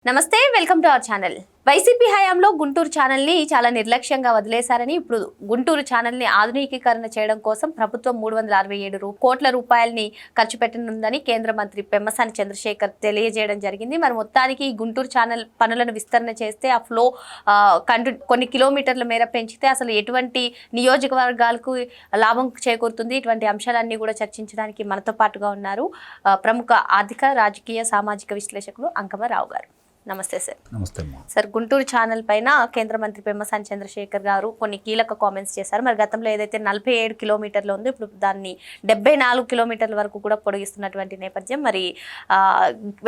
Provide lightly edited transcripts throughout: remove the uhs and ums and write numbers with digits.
నమస్తే welcome to our channel. YCP హయాంలో గుంటూరు ఛానల్ని చాలా నిర్లక్ష్యంగా వదిలేశారని ఇప్పుడు గుంటూరు ఛానల్ని ఆధునికీకరణ చేయడం కోసం ప్రభుత్వం 367 కోట్ల రూపాయలని ఖర్చు పెట్టనుందని కేంద్ర మంత్రి పెమ్మసాని చంద్రశేఖర్ తెలియజేయడం జరిగింది. మరి మొత్తానికి గుంటూరు ఛానల్ పనులను విస్తరణ చేస్తే ఆ ఫ్లో కొన్ని కిలోమీటర్ల మేర పెంచితే అసలు ఎటువంటి నియోజకవర్గాలకు లాభం చేకూరుతుంది, ఇటువంటి అంశాలన్నీ కూడా చర్చించడానికి మనతో పాటుగా ఉన్నారు ప్రముఖ ఆర్థిక రాజకీయ సామాజిక విశ్లేషకులు అంకమరావు గారు. నమస్తే సార్. నమస్తే సార్, గుంటూరు ఛానల్ పైన కేంద్ర మంత్రి పెమ్మసాని చంద్రశేఖర్ గారు కొన్ని కీలక కామెంట్స్ చేశారు. మరి గతంలో ఏదైతే 47 కిలోమీటర్లు ఉందో ఇప్పుడు దాన్ని 74 కిలోమీటర్ల వరకు కూడా పొడిగిస్తున్నటువంటి నేపథ్యం. మరి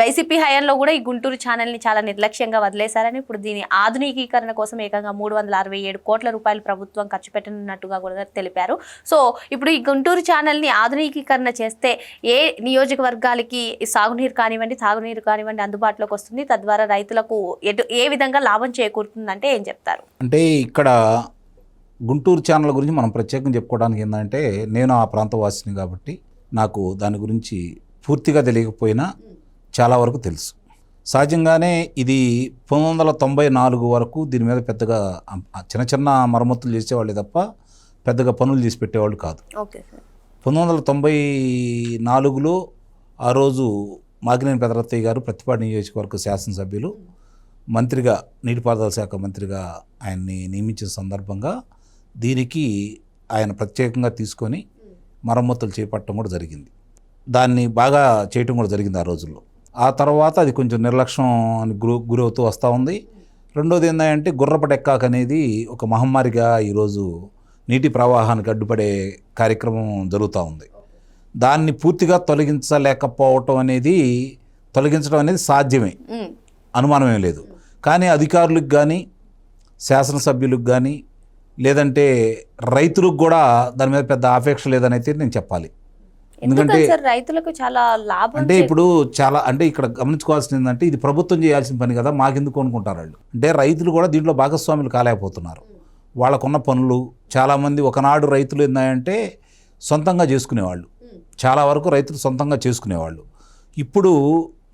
వైసీపీ హయాంలో కూడా ఈ గుంటూరు ఛానల్ని చాలా నిర్లక్ష్యంగా వదిలేశారని ఇప్పుడు దీని ఆధునికీకరణ కోసం ఏకంగా 367 కోట్ల రూపాయలు ప్రభుత్వం ఖర్చు పెట్టనున్నట్టుగా కూడా తెలిపారు. సో ఇప్పుడు ఈ గుంటూరు ఛానల్ని ఆధునికీకరణ చేస్తే ఏ నియోజకవర్గాలకి సాగునీరు కానివ్వండి, తాగునీరు కానివ్వండి అందుబాటులోకి వస్తుంది, తద్వారా రైతులకు ఏ విధంగా లాభం చేకూరుతుందంటే ఏం చెప్తారు? అంటే ఇక్కడ గుంటూరు ఛానల్ గురించి మనం ప్రత్యేకంగా చెప్పుకోవడానికి ఏంటంటే, నేను ఆ ప్రాంతవాసిని కాబట్టి నాకు దాని గురించి పూర్తిగా తెలియకపోయినా చాలా వరకు తెలుసు. సహజంగానే ఇది 1994 వరకు దీని మీద పెద్దగా చిన్న చిన్న మరమ్మతులు చేసేవాళ్ళు తప్ప పెద్దగా పనులు చేసి పెట్టేవాళ్ళు కాదు. 1994లో ఆ రోజు మాగినేని పెదరత్తయ్య గారు ప్రతిపాడు నియోజకవర్గ శాసనసభ్యులు మంత్రిగా, నీటిపారుదల శాఖ మంత్రిగా ఆయన్ని నియమించిన సందర్భంగా దీనికి ఆయన ప్రత్యేకంగా తీసుకొని మరమ్మతులు చేపట్టడం కూడా జరిగింది. దాన్ని బాగా చేయటం కూడా జరిగింది ఆ రోజుల్లో. ఆ తర్వాత అది కొంచెం నిర్లక్ష్యం గురవుతూ వస్తూ ఉంది. రెండోది ఏంటంటే గుర్రపటెక్కాక అనేది ఒక మహమ్మారిగా ఈరోజు నీటి ప్రవాహానికి అడ్డుపడే కార్యక్రమం జరుగుతూ ఉంది. దాన్ని పూర్తిగా తొలగించడం అనేది సాధ్యమే, అనుమానమే లేదు. కానీ అధికారులకు కానీ, శాసనసభ్యులకు కానీ, లేదంటే రైతులకు కూడా దాని మీద పెద్ద ఆపేక్ష లేదని అయితే నేను చెప్పాలి. ఎందుకంటే రైతులకు చాలా లాభం. అంటే ఇప్పుడు ఇక్కడ గమనించుకోవాల్సింది ఏంటంటే, ఇది ప్రభుత్వం చేయాల్సిన పని కదా, మాకెందుకు అనుకుంటారు వాళ్ళు. అంటే రైతులు కూడా దీంట్లో భాగస్వాములు కాలేకపోతున్నారు. వాళ్ళకున్న పనులు చాలామంది ఒకనాడు రైతులు ఏంటంటే సొంతంగా చేసుకునేవాళ్ళు, చాలా వరకు రైతులు సొంతంగా చేసుకునేవాళ్ళు. ఇప్పుడు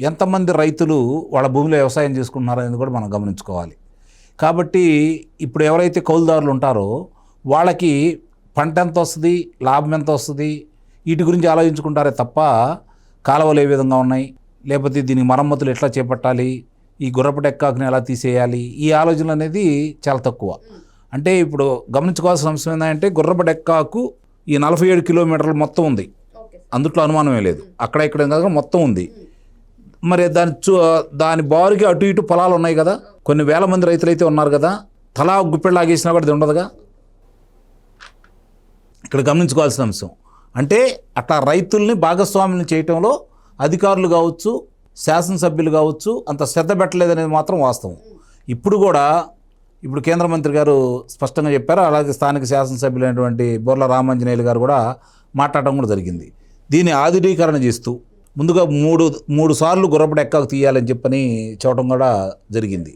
ఎంతమంది రైతులు వాళ్ళ భూమిలో వ్యవసాయం చేసుకుంటున్నారో అనేది కూడా మనం గమనించుకోవాలి. కాబట్టి ఇప్పుడు ఎవరైతే కౌలుదారులు ఉంటారో వాళ్ళకి పంట ఎంత వస్తుంది, లాభం ఎంత వస్తుంది, వీటి గురించి ఆలోచించుకుంటారే తప్ప కాలువలు ఏ విధంగా ఉన్నాయి, లేకపోతే దీనికి మరమ్మతులు ఎట్లా చేపట్టాలి, ఈ గుర్రపటెక్కాకుని ఎలా తీసేయాలి, ఈ ఆలోచనలు అనేది చాలా తక్కువ. అంటే ఇప్పుడు గమనించుకోవాల్సిన అంశం ఏంటంటే, గుర్రపటెక్కాకు ఈ 47 కిలోమీటర్లు మొత్తం ఉంది, అందుట్లో అనుమానమే లేదు. అక్కడ ఇక్కడ కాదు, మొత్తం ఉంది. మరి దాని బారుకి అటు ఇటు పొలాలు ఉన్నాయి కదా, కొన్ని వేల మంది రైతులు అయితే ఉన్నారు కదా, తలా గుప్పెళ్ళు ఆగేసినా కూడా ఇది ఉండదుగా. ఇక్కడ గమనించుకోవాల్సిన అంశం అంటే, అట్లా రైతుల్ని భాగస్వాములను చేయటంలో అధికారులు కావచ్చు, శాసనసభ్యులు కావచ్చు అంత శ్రద్ధ పెట్టలేదనేది మాత్రం వాస్తవం. ఇప్పుడు కేంద్ర మంత్రి గారు స్పష్టంగా చెప్పారు. అలాగే స్థానిక శాసనసభ్యులైనటువంటి బోర్ల రామాంజనేయులు గారు కూడా మాట్లాడటం కూడా జరిగింది. దీన్ని ఆధునీకరణ చేస్తూ ముందుగా మూడు సార్లు గుర్రపటెక్కాకు తీయాలని చెప్పని చెప్పడం కూడా జరిగింది.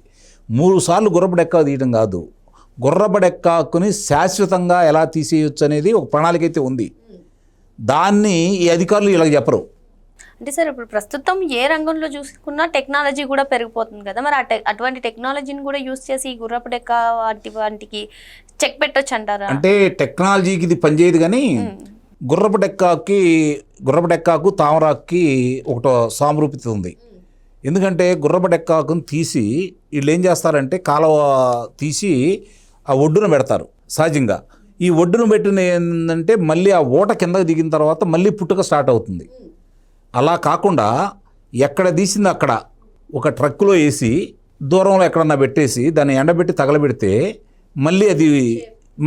3 సార్లు గుర్రపటెక్కాకు తీయడం కాదు, గుర్రపటెక్కాకుని శాశ్వతంగా ఎలా తీసేయచ్చు అనేది ఒక ప్రణాళిక అయితే ఉంది. దాన్ని ఈ అధికారులు ఇలా చెప్పరు. అంటే సార్, ఇప్పుడు ప్రస్తుతం ఏ రంగంలో చూసుకున్నా టెక్నాలజీ కూడా పెరిగిపోతుంది కదా, మరి అటువంటి టెక్నాలజీని కూడా యూజ్ చేసి ఈ గుర్రపటెక్క వాటికి చెక్ పెట్టొచ్చు అంటారా? అంటే టెక్నాలజీకి ఇది పనిచేయదు, కానీ గుర్రపటెక్కాకు తామరాకుకి ఒకటో సామరూపిత ఉంది. ఎందుకంటే గుర్రపటెక్కాకుని తీసి వీళ్ళు ఏం చేస్తారంటే కాలువ తీసి ఆ ఒడ్డున పెడతారు. సహజంగా ఈ ఒడ్డున పెట్టిన ఏంటంటే మళ్ళీ ఆ ఊట కిందకి దిగిన తర్వాత మళ్ళీ పుట్టుక స్టార్ట్ అవుతుంది. అలా కాకుండా ఎక్కడ తీసింది అక్కడ ఒక ట్రక్కులో వేసి దూరంలో ఎక్కడన్నా పెట్టేసి దాన్ని ఎండబెట్టి తగలబెడితే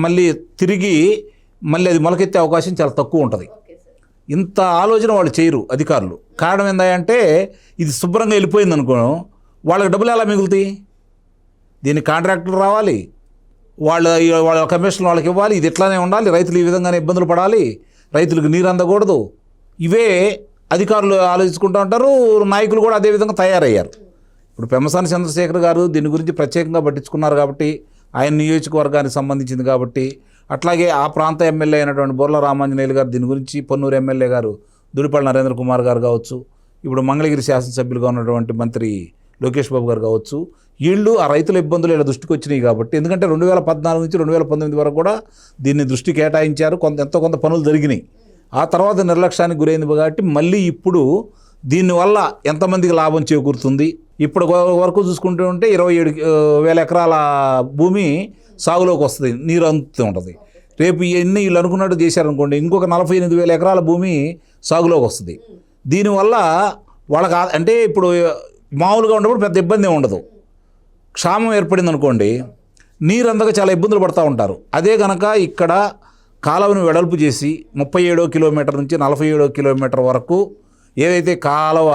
మళ్ళీ తిరిగి అది మొలకెత్తే అవకాశం చాలా తక్కువ ఉంటుంది. ఇంత ఆలోచన వాళ్ళు చేయరు అధికారులు. కారణం ఏంటంటే, ఇది శుభ్రంగా వెళ్ళిపోయింది అనుకో, వాళ్ళకి డబ్బులు ఎలా మిగులుతాయి? దీన్ని కాంట్రాక్టులు రావాలి, వాళ్ళ కమిషన్ వాళ్ళకి ఇవ్వాలి, ఇది ఇట్లానే ఉండాలి, రైతులు ఈ విధంగానే ఇబ్బందులు పడాలి, రైతులకు నీరు అందకూడదు. ఇవే అధికారులు ఆలోచించుకుంటూ ఉంటారు, నాయకులు కూడా అదేవిధంగా తయారయ్యారు. ఇప్పుడు పెమ్మసాని చంద్రశేఖర్ గారు దీని గురించి ప్రత్యేకంగా పట్టించుకున్నారు కాబట్టి, ఆయన నియోజకవర్గానికి సంబంధించింది కాబట్టి, అట్లాగే ఆ ప్రాంత ఎమ్మెల్యే అయినటువంటి బోర్ల రామాంజనేయులు గారు దీని గురించి, పొన్నూరు ఎమ్మెల్యే గారు దుడిపల్లి నరేంద్ర కుమార్ గారు కావచ్చు, ఇప్పుడు మంగళగిరి శాసనసభ్యులుగా ఉన్నటువంటి మంత్రి లోకేష్ బాబు గారు కావచ్చు, వీళ్ళు ఆ రైతుల ఇబ్బందులు ఇలా దృష్టికి వచ్చినాయి కాబట్టి, ఎందుకంటే 2014 నుంచి 2019 వరకు కూడా దీన్ని దృష్టి కేటాయించారు, ఎంతో కొంత పనులు జరిగినాయి. ఆ తర్వాత నిర్లక్ష్యానికి గురైంది కాబట్టి మళ్ళీ ఇప్పుడు దీనివల్ల ఎంతమందికి లాభం చేకూరుతుంది, ఇప్పుడు వరకు చూసుకుంటూ ఉంటే 27,000 ఎకరాల భూమి సాగులోకి వస్తుంది, నీరు అందుతూ ఉంటుంది. రేపు ఇవన్నీ వీళ్ళు అనుకున్నట్టు చేశారనుకోండి, ఇంకొక 48,000 ఎకరాల భూమి సాగులోకి వస్తుంది. దీనివల్ల వాళ్ళకి అంటే ఇప్పుడు మామూలుగా ఉన్నప్పుడు పెద్ద ఇబ్బంది ఉండదు. క్షామం ఏర్పడింది అనుకోండి, నీరు అందక చాలా ఇబ్బందులు పడుతూ ఉంటారు. అదే కనుక ఇక్కడ కాలువను వెడల్పు చేసి 37 కిలోమీటర్ నుంచి 47 కిలోమీటర్ వరకు ఏదైతే కాలువ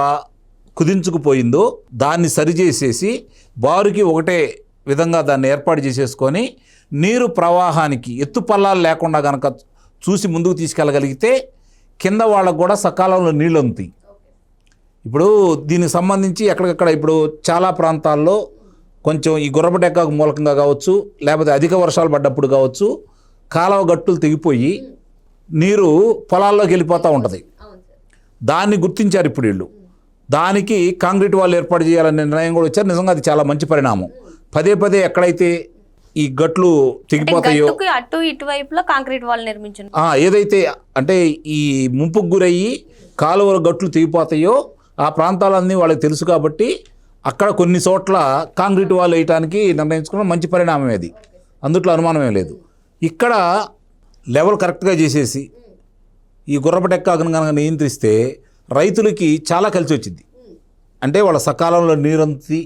కుదించుకుపోయిందో దాన్ని సరిచేసేసి బారుకి ఒకటే విధంగా దాన్ని ఏర్పాటు చేసేసుకొని నీరు ప్రవాహానికి ఎత్తుపల్లాలు లేకుండా కనుక చూసి ముందుకు తీసుకెళ్ళగలిగితే కింద వాళ్ళకు కూడా సకాలంలో నీళ్ళు అందుతాయి. ఇప్పుడు దీనికి సంబంధించి ఎక్కడికక్కడ ఇప్పుడు చాలా ప్రాంతాల్లో కొంచెం ఈ గుర్రపటెక్కాకు మూలకంగా కావచ్చు, లేకపోతే అధిక వర్షాలు పడ్డప్పుడు కావచ్చు, కాలువ గట్టులు తెగిపోయి నీరు పొలాల్లోకి వెళ్ళిపోతూ ఉంటుంది. దాన్ని గుర్తించారు ఇప్పుడు వీళ్ళు. దానికి కాంక్రీట్ వాళ్ళు ఏర్పాటు చేయాలనే నిర్ణయం కూడా వచ్చారు. నిజంగా అది చాలా మంచి పరిణామం. పదే పదే ఎక్కడైతే ఈ గట్లు తెగిపోతాయో అటు ఇటువైపులో కాంక్రీట్ వాల్ నిర్మించు ఏదైతే అంటే ఈ ముంపుకు గురయ్యి కాలువల గట్లు తెగిపోతాయో ఆ ప్రాంతాలన్నీ వాళ్ళకి తెలుసు కాబట్టి అక్కడ కొన్ని చోట్ల కాంక్రీట్ వాల్ వేయడానికి నిర్ణయించుకున్న మంచి పరిణామం అది, అందుట్లో అనుమానమే లేదు. ఇక్కడ లెవెల్ కరెక్ట్గా చేసేసి ఈ గుర్రపటెక్కాకును కనుక నియంత్రిస్తే రైతులకి చాలా కలిసి వచ్చింది. అంటే వాళ్ళ సకాలంలో నీరు అంది,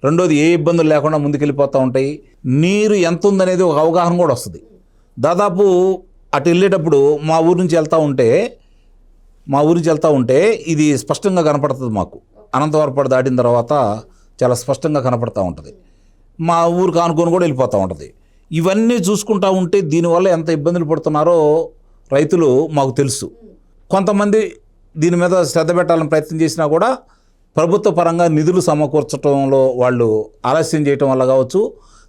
రెండోది ఏ ఇబ్బందులు లేకుండా ముందుకెళ్ళిపోతూ ఉంటాయి. నీరు ఎంత ఉందనేది ఒక అవగాహన కూడా వస్తుంది. దాదాపు అటు వెళ్ళేటప్పుడు మా ఊరి నుంచి వెళ్తూ ఉంటే ఇది స్పష్టంగా కనపడుతుంది మాకు. అనంతవరపడి దాటిన తర్వాత చాలా స్పష్టంగా కనపడుతూ ఉంటుంది. మా ఊరికి ఆనుకొని కూడా వెళ్ళిపోతూ ఉంటుంది. ఇవన్నీ చూసుకుంటూ ఉంటే దీనివల్ల ఎంత ఇబ్బందులు పడుతున్నారో రైతులు మాకు తెలుసు. కొంతమంది దీని మీద శ్రద్ధ పెట్టాలని ప్రయత్నం చేసినా కూడా ప్రభుత్వ పరంగా నిధులు సమకూర్చడంలో వాళ్ళు ఆలస్యం చేయటం వల్ల కావచ్చు,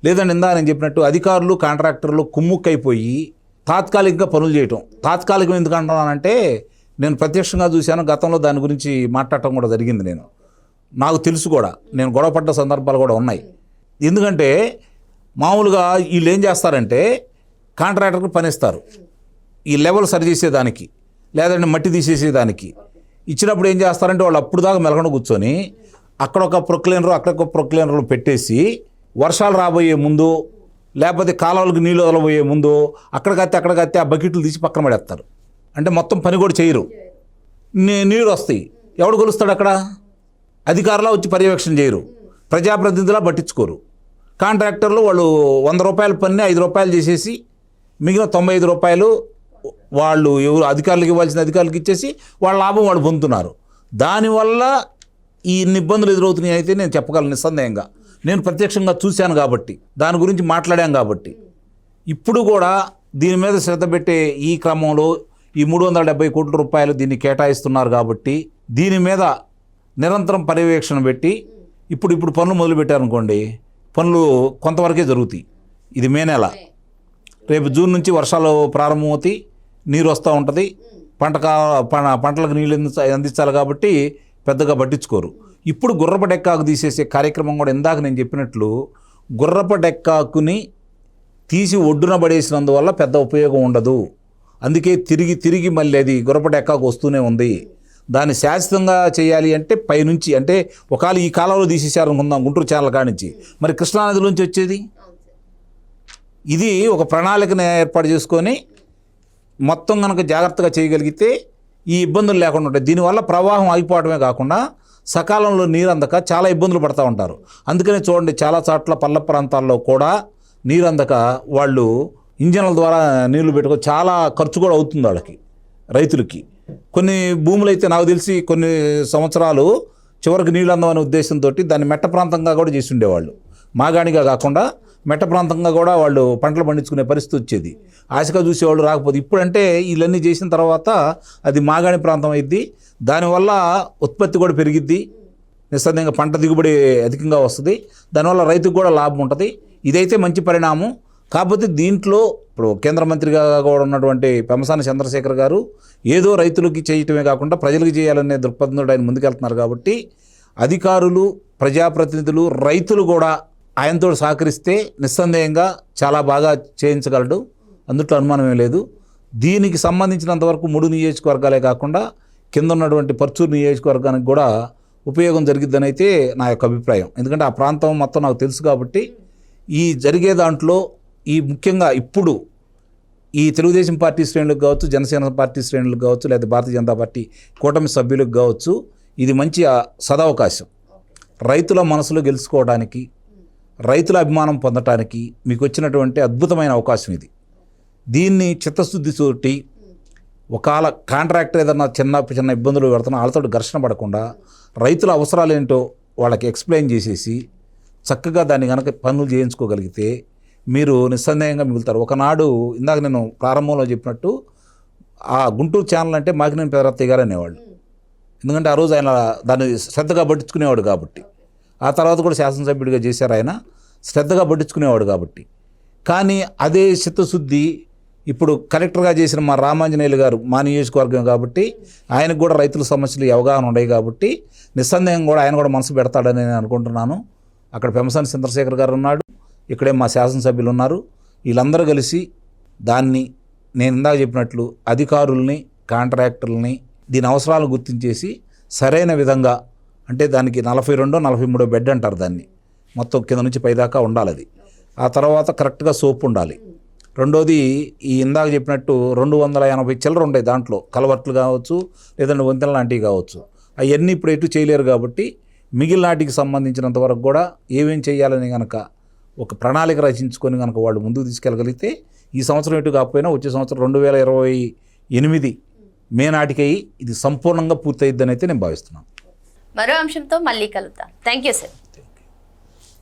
లేదంటే ఇందా నేను చెప్పినట్టు అధికారులు కాంట్రాక్టర్లు కుమ్ముక్కైపోయి తాత్కాలికంగా పనులు చేయటం. తాత్కాలికం ఎందుకు అంటున్నానంటే నేను ప్రత్యక్షంగా చూశాను, గతంలో దాని గురించి మాట్లాడటం కూడా జరిగింది. నాకు తెలుసు కూడా, నేను గొడవపడ్డ సందర్భాలు కూడా ఉన్నాయి. ఎందుకంటే మామూలుగా వీళ్ళు ఏం చేస్తారంటే కాంట్రాక్టర్కి పనిస్తారు ఈ లెవెల్ సరి చేసేదానికి, లేదంటే మట్టి తీసేసేదానికి. ఇచ్చినప్పుడు ఏం చేస్తారంటే వాళ్ళు అప్పుడు దాకా మెలకుండా కూర్చొని అక్కడ ఒక ప్రొక్లైనర్లు పెట్టేసి వర్షాలు రాబోయే ముందు, లేకపోతే కాలువలకు నీళ్ళు వదలబోయే ముందు అక్కడికత్తే ఆ బకెట్లు తీసి పక్కన పడేస్తారు. అంటే మొత్తం పని కూడా చేయరు. నీళ్ళు వస్తాయి, ఎవడు కొలుస్తాడు అక్కడ? అధికారులు వచ్చి పర్యవేక్షణ చేయరు, ప్రజాప్రతినిధులా పట్టించుకోరు. కాంట్రాక్టర్లు వాళ్ళు 100 రూపాయల పని 5 రూపాయలు చేసేసి మిగిలిన 95 రూపాయలు వాళ్ళు ఎవరు అధికారులకు ఇవ్వాల్సిన అధికారులకు ఇచ్చేసి వాళ్ళ లాభం వాళ్ళు పొందుతున్నారు. దానివల్ల ఈ ఇబ్బందులు ఎదురవుతున్నాయి అయితే నేను చెప్పగలను నిస్సందేహంగా. నేను ప్రత్యక్షంగా చూశాను కాబట్టి, దాని గురించి మాట్లాడాం కాబట్టి. ఇప్పుడు కూడా దీని మీద శ్రద్ధ పెట్టే ఈ క్రమంలో ఈ 370 కోట్ల రూపాయలు దీన్ని కేటాయిస్తున్నారు కాబట్టి దీని మీద నిరంతరం పర్యవేక్షణ పెట్టి ఇప్పుడు పనులు మొదలుపెట్టారనుకోండి, పనులు కొంతవరకే జరుగుతాయి. ఇది మే నెల, రేపు జూన్ నుంచి వర్షాలు ప్రారంభమవుతాయి, నీరు వస్తూ ఉంటుంది, పంటలకు నీళ్ళు అందించాలి కాబట్టి పెద్దగా పట్టించుకోరు. ఇప్పుడు గుర్రపటెక్కాకు తీసేసే కార్యక్రమం కూడా ఇందాక నేను చెప్పినట్లు గుర్రపటెక్కాకుని తీసి ఒడ్డున పడేసినందువల్ల పెద్ద ఉపయోగం ఉండదు. అందుకే తిరిగి మళ్ళీ అది గుర్రపటెక్కాకు వస్తూనే ఉంది. దాన్ని శాశ్వతంగా చేయాలి అంటే పైనుంచి, అంటే ఒకవేళ ఈ కాలంలో తీసేసారనుకుందాం గుంటూరు ఛానల్ కానించి, మరి కృష్ణానదిలోంచి వచ్చేది. ఇది ఒక ప్రణాళికను ఏర్పాటు చేసుకొని మొత్తం కనుక జాగ్రత్తగా చేయగలిగితే ఈ ఇబ్బందులు లేకుండా ఉంటాయి. దీనివల్ల ప్రవాహం ఆగిపోవడమే కాకుండా సకాలంలో నీరు అందక చాలా ఇబ్బందులు పడుతూ ఉంటారు. అందుకనే చూడండి, చాలా చోట్ల పల్ల ప్రాంతాల్లో కూడా నీరు అందక వాళ్ళు ఇంజన్ల ద్వారా నీళ్లు పెట్టుకొని చాలా ఖర్చు కూడా అవుతుంది వాళ్ళకి, రైతులకి. కొన్ని భూములు అయితే నాకు తెలిసి కొన్ని సంవత్సరాలు చివరికి నీళ్ళు అందమనే ఉద్దేశంతో దాన్ని మెట్ట ప్రాంతంగా కూడా చేసి ఉండేవాళ్ళు. మాగాణిగా కాకుండా మెట్ట ప్రాంతంగా కూడా వాళ్ళు పంటలు పండించుకునే పరిస్థితి వచ్చేది. ఆశగా చూసేవాళ్ళు రాకపోతే, ఇప్పుడంటే వీళ్ళన్నీ చేసిన తర్వాత అది మాగాణి ప్రాంతం అయింది. దానివల్ల ఉత్పత్తి కూడా పెరిగిద్ది, నిస్సందేహంగా పంట దిగుబడి అధికంగా వస్తుంది, దానివల్ల రైతుకు కూడా లాభం ఉంటుంది. ఇదైతే మంచి పరిణామం. కాకపోతే దీంట్లో ఇప్పుడు కేంద్ర మంత్రిగా కూడా ఉన్నటువంటి పెమ్మసాని చంద్రశేఖర్ గారు ఏదో రైతులకి చేయటమే కాకుండా ప్రజలకు చేయాలనే దృక్పథంతో ఆయన ముందుకెళ్తున్నారు కాబట్టి అధికారులు, ప్రజాప్రతినిధులు, రైతులు కూడా ఆయనతో సహకరిస్తే నిస్సందేహంగా చాలా బాగా చేయించగలడు, అందుట్లో అనుమానమే లేదు. దీనికి సంబంధించినంతవరకు 3 నియోజకవర్గాలే కాకుండా కింద ఉన్నటువంటి పర్చూరు నియోజకవర్గానికి కూడా ఉపయోగం జరిగిద్దని అయితే నా యొక్క అభిప్రాయం. ఎందుకంటే ఆ ప్రాంతం మొత్తం నాకు తెలుసు కాబట్టి ఈ జరిగే దాంట్లో ఈ ముఖ్యంగా ఇప్పుడు ఈ తెలుగుదేశం పార్టీ శ్రేణులకు కావచ్చు, జనసేన పార్టీ శ్రేణులకు కావచ్చు, లేదా భారతీయ జనతా పార్టీ కూటమి సభ్యులకు కావచ్చు, ఇది మంచి సదవకాశం. రైతుల మనసులో గెలుచుకోవడానికి, రైతుల అభిమానం పొందటానికి మీకు వచ్చినటువంటి అద్భుతమైన అవకాశం ఇది. దీన్ని చిత్తశుద్ధి తోటి ఒకవేళ కాంట్రాక్టర్ ఏదన్నా చిన్న ఇబ్బందులు పెడుతున్నా వాళ్ళతో ఘర్షణ పడకుండా రైతుల అవసరాలు ఏంటో వాళ్ళకి ఎక్స్ప్లెయిన్ చేసేసి చక్కగా దాన్ని కనుక పనులు చేయించుకోగలిగితే మీరు నిస్సందేహంగా మిగులుతారు. ఒకనాడు ఇందాక నేను ప్రారంభంలో చెప్పినట్టు ఆ గుంటూరు ఛానల్ అంటే మాకినేని పెదరత్తయ్య గారు అనేవాళ్ళు. ఎందుకంటే ఆ రోజు ఆయన దాన్ని శ్రద్ధగా పట్టించుకునేవాడు కాబట్టి. ఆ తర్వాత కూడా శాసనసభ్యుడిగా చేశారు ఆయన, శ్రద్ధగా పట్టించుకునేవాడు కాబట్టి. కానీ అదే చిత్తశుద్ధి ఇప్పుడు కలెక్టర్గా చేసిన మా రామాంజనేయులు గారు మా నియోజకవర్గం కాబట్టి ఆయనకు కూడా రైతుల సమస్యలు అవగాహన ఉన్నాయి కాబట్టి నిస్సందేహం కూడా ఆయన కూడా మనసు పెడతాడని నేను అనుకుంటున్నాను. అక్కడ పెమ్మసాని చంద్రశేఖర్ గారు ఉన్నాడు, ఇక్కడే మా శాసనసభ్యులు ఉన్నారు. వీళ్ళందరూ కలిసి దాన్ని నేను ఇందాక చెప్పినట్లు అధికారుల్ని, కాంట్రాక్టర్లని దీని అవసరాలను గుర్తించేసి సరైన విధంగా, అంటే దానికి 42-43 బెడ్ అంటారు దాన్ని, మొత్తం కింద నుంచి పైదాకా ఉండాలి అది. ఆ తర్వాత కరెక్ట్గా సోప్ ఉండాలి. రెండోది ఈ ఇందాక చెప్పినట్టు 280 చిల్లర ఉంటాయి దాంట్లో, కలవర్ట్లు కావచ్చు లేదంటే వంతెన లాంటివి కావచ్చు. అవన్నీ ఇప్పుడు ఎటు చేయలేరు కాబట్టి మిగిలిన వాటికి సంబంధించినంత వరకు కూడా ఏమేం చేయాలని కనుక ఒక ప్రణాళిక రచించుకొని కనుక వాళ్ళు ముందుకు తీసుకెళ్ళగలిగితే ఈ సంవత్సరం ఎటు కాకపోయినా వచ్చే సంవత్సరం 2028 మే నాటికి ఇది సంపూర్ణంగా పూర్తయిద్దని అయితే నేను భావిస్తున్నాను. మరో అంశంతో మళ్ళీ కలుద్దాం. Thank you sir.